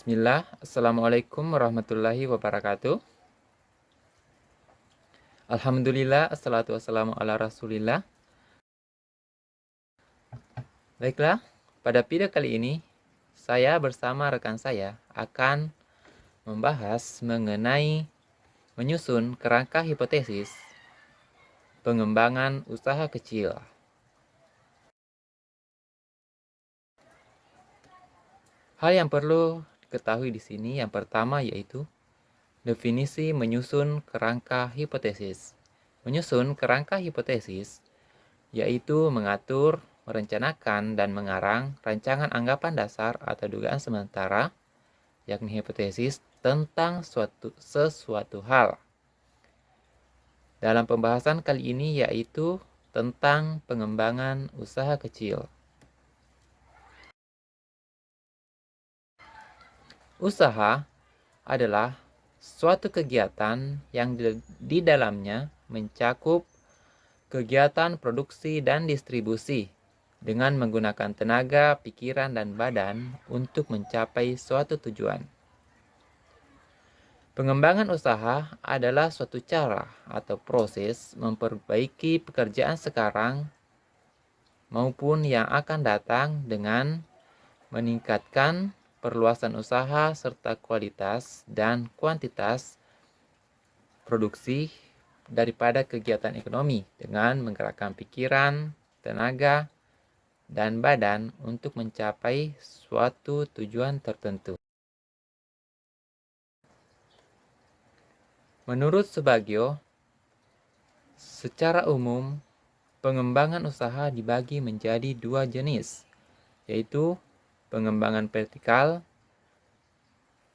Bismillah, Assalamualaikum warahmatullahi wabarakatuh. Alhamdulillah, assalatu wassalamu ala rasulillah. Baiklah, pada video kali ini, saya bersama rekan saya akan membahas mengenai menyusun kerangka hipotesis pengembangan usaha kecil. Hal yang perlu diketahui di sini yang pertama yaitu definisi menyusun kerangka hipotesis. Menyusun kerangka hipotesis yaitu mengatur, merencanakan, dan mengarang rancangan anggapan dasar atau dugaan sementara, yakni hipotesis tentang sesuatu hal. Dalam pembahasan kali ini yaitu tentang pengembangan usaha kecil. Usaha adalah suatu kegiatan yang di dalamnya mencakup kegiatan produksi dan distribusi dengan menggunakan tenaga, pikiran, dan badan untuk mencapai suatu tujuan. Pengembangan usaha adalah suatu cara atau proses memperbaiki pekerjaan sekarang maupun yang akan datang dengan meningkatkan perluasan usaha serta kualitas dan kuantitas produksi daripada kegiatan ekonomi dengan menggerakkan pikiran, tenaga, dan badan untuk mencapai suatu tujuan tertentu. Menurut Subagio, secara umum pengembangan usaha dibagi menjadi dua jenis, yaitu pengembangan vertikal,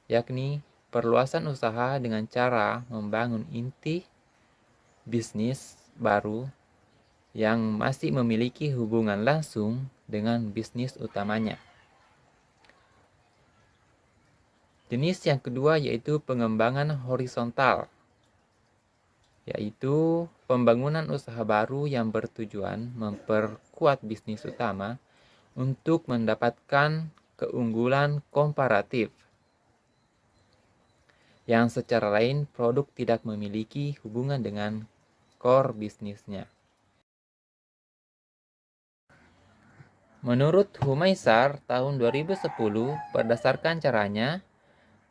yakni perluasan usaha dengan cara membangun inti bisnis baru yang masih memiliki hubungan langsung dengan bisnis utamanya. Jenis yang kedua yaitu pengembangan horizontal, yaitu pembangunan usaha baru yang bertujuan memperkuat bisnis utama untuk mendapatkan keunggulan komparatif, yang secara lain produk tidak memiliki hubungan dengan core bisnisnya. Menurut Humaisar tahun 2010, berdasarkan caranya,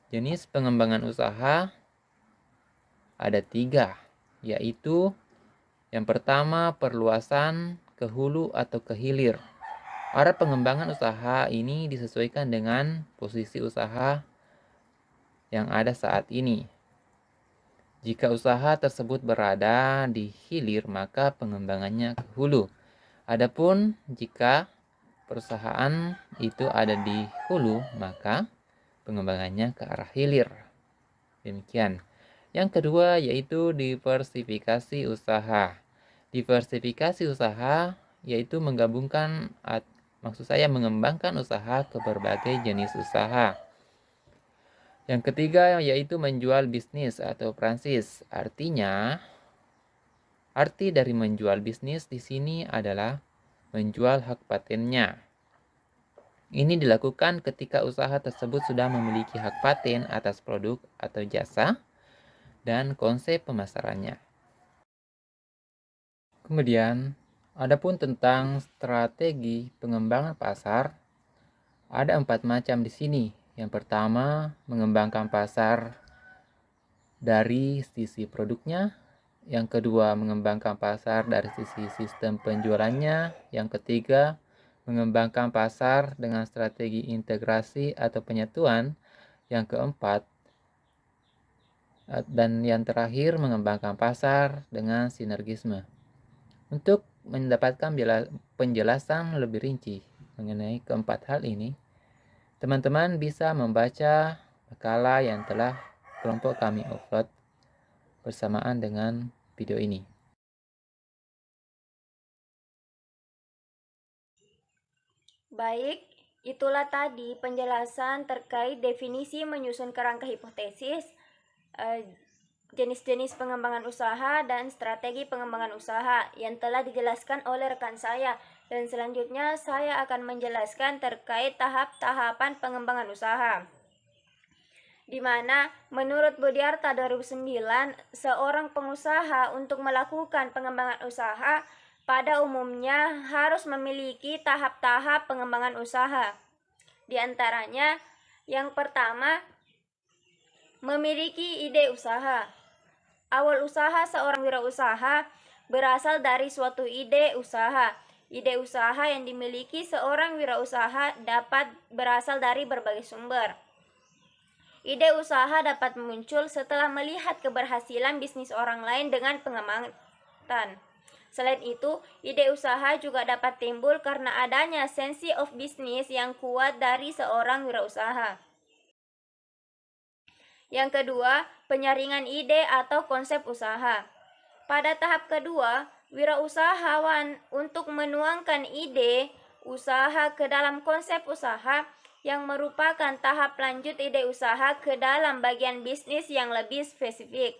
jenis pengembangan usaha ada 3, yaitu yang pertama perluasan ke hulu atau ke hilir. Arah pengembangan usaha ini disesuaikan dengan posisi usaha yang ada saat ini. Jika usaha tersebut berada di hilir, maka pengembangannya ke hulu. Adapun jika perusahaan itu ada di hulu, maka pengembangannya ke arah hilir. Demikian. Yang kedua yaitu diversifikasi usaha. Diversifikasi usaha yaitu mengembangkan usaha ke berbagai jenis usaha. Yang ketiga yaitu menjual bisnis atau franchise. Arti dari menjual bisnis di sini adalah menjual hak patennya. Ini dilakukan ketika usaha tersebut sudah memiliki hak paten atas produk atau jasa dan konsep pemasarannya. Kemudian, adapun tentang strategi pengembangan pasar, ada 4 macam di sini. Yang pertama, mengembangkan pasar dari sisi produknya. Yang kedua, mengembangkan pasar dari sisi sistem penjualannya. Yang ketiga, mengembangkan pasar dengan strategi integrasi atau penyatuan. Yang keempat, dan yang terakhir, mengembangkan pasar dengan sinergisme. Untuk mendapatkan penjelasan lebih rinci mengenai keempat hal ini, teman-teman bisa membaca makalah yang telah kelompok kami upload bersamaan dengan video ini. Baik, itulah tadi penjelasan terkait definisi menyusun kerangka hipotesis, jenis-jenis pengembangan usaha, dan strategi pengembangan usaha yang telah dijelaskan oleh rekan saya. Dan selanjutnya saya akan menjelaskan terkait tahap-tahapan pengembangan usaha. di mana menurut Budiarta 2009, seorang pengusaha untuk melakukan pengembangan usaha pada umumnya harus memiliki tahap-tahap pengembangan usaha. Di antaranya, yang pertama, memiliki ide usaha. Awal usaha seorang wirausaha berasal dari suatu ide usaha. Ide usaha yang dimiliki seorang wirausaha dapat berasal dari berbagai sumber. Ide usaha dapat muncul setelah melihat keberhasilan bisnis orang lain dengan pengamatan. Selain itu, ide usaha juga dapat timbul karena adanya sense of business yang kuat dari seorang wirausaha. Yang kedua, penyaringan ide atau konsep usaha. Pada tahap kedua, wirausahawan untuk menuangkan ide usaha ke dalam konsep usaha yang merupakan tahap lanjut ide usaha ke dalam bagian bisnis yang lebih spesifik.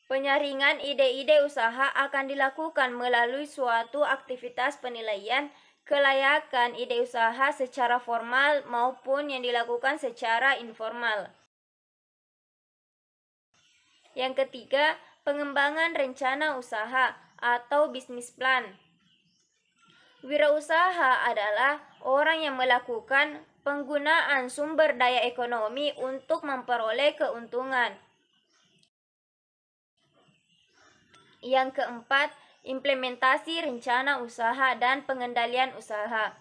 Penyaringan ide-ide usaha akan dilakukan melalui suatu aktivitas penilaian kelayakan ide usaha secara formal maupun yang dilakukan secara informal. Yang ketiga, pengembangan rencana usaha atau bisnis plan. Wirausaha adalah orang yang melakukan penggunaan sumber daya ekonomi untuk memperoleh keuntungan. Yang keempat, implementasi rencana usaha dan pengendalian usaha.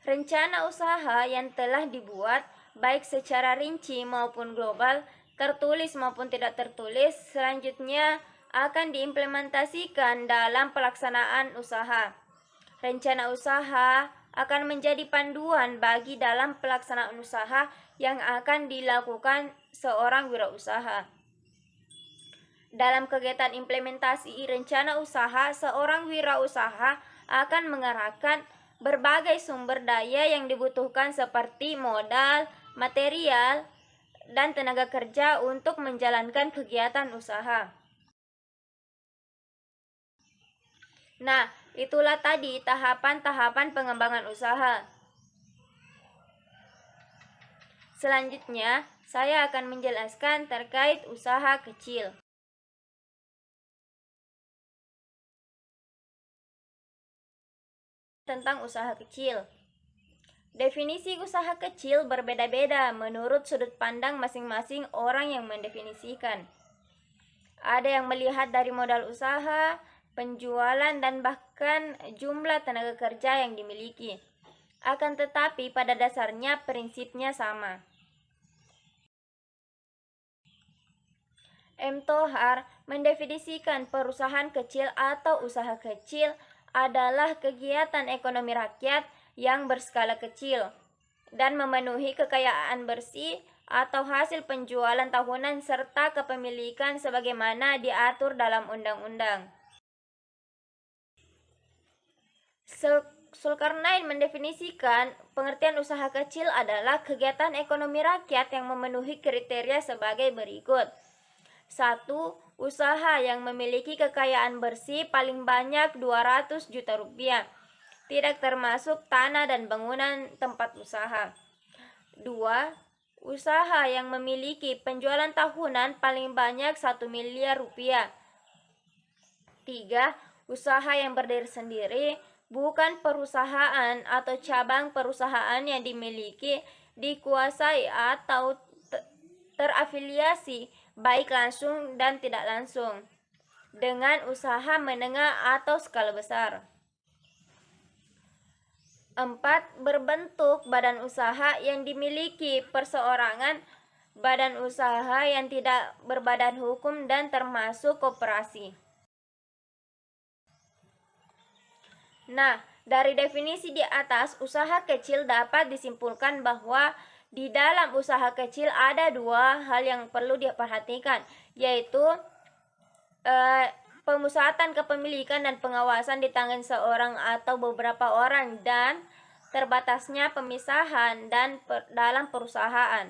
Rencana usaha yang telah dibuat, baik secara rinci maupun global, tertulis maupun tidak tertulis, selanjutnya akan diimplementasikan dalam pelaksanaan usaha. Rencana usaha akan menjadi panduan bagi dalam pelaksanaan usaha yang akan dilakukan seorang wirausaha. Dalam kegiatan implementasi rencana usaha, seorang wirausaha akan mengerahkan berbagai sumber daya yang dibutuhkan seperti modal, material, dan tenaga kerja untuk menjalankan kegiatan usaha. Nah, itulah tadi tahapan-tahapan pengembangan usaha. Selanjutnya, saya akan menjelaskan terkait usaha kecil. Tentang usaha kecil. Definisi usaha kecil berbeda-beda menurut sudut pandang masing-masing orang yang mendefinisikan. Ada yang melihat dari modal usaha, penjualan, dan bahkan jumlah tenaga kerja yang dimiliki. Akan tetapi pada dasarnya prinsipnya sama. M. Tohar mendefinisikan perusahaan kecil atau usaha kecil adalah kegiatan ekonomi rakyat yang berskala kecil dan memenuhi kekayaan bersih atau hasil penjualan tahunan serta kepemilikan sebagaimana diatur dalam undang-undang. Zulkarnain mendefinisikan pengertian usaha kecil adalah kegiatan ekonomi rakyat yang memenuhi kriteria sebagai berikut. 1. Usaha yang memiliki kekayaan bersih paling banyak 200 juta rupiah, tidak termasuk tanah dan bangunan tempat usaha. 2. Usaha yang memiliki penjualan tahunan paling banyak 1 miliar rupiah. 3. Usaha yang berdiri sendiri, bukan perusahaan atau cabang perusahaan yang dimiliki, dikuasai atau terafiliasi baik langsung dan tidak langsung dengan usaha menengah atau skala besar. 4. Berbentuk badan usaha yang dimiliki perseorangan, badan usaha yang tidak berbadan hukum dan termasuk koperasi. Nah, dari definisi di atas, usaha kecil dapat disimpulkan bahwa di dalam usaha kecil ada dua hal yang perlu diperhatikan, yaitu pemusatan kepemilikan dan pengawasan di tangan seorang atau beberapa orang, dan terbatasnya pemisahan dalam perusahaan.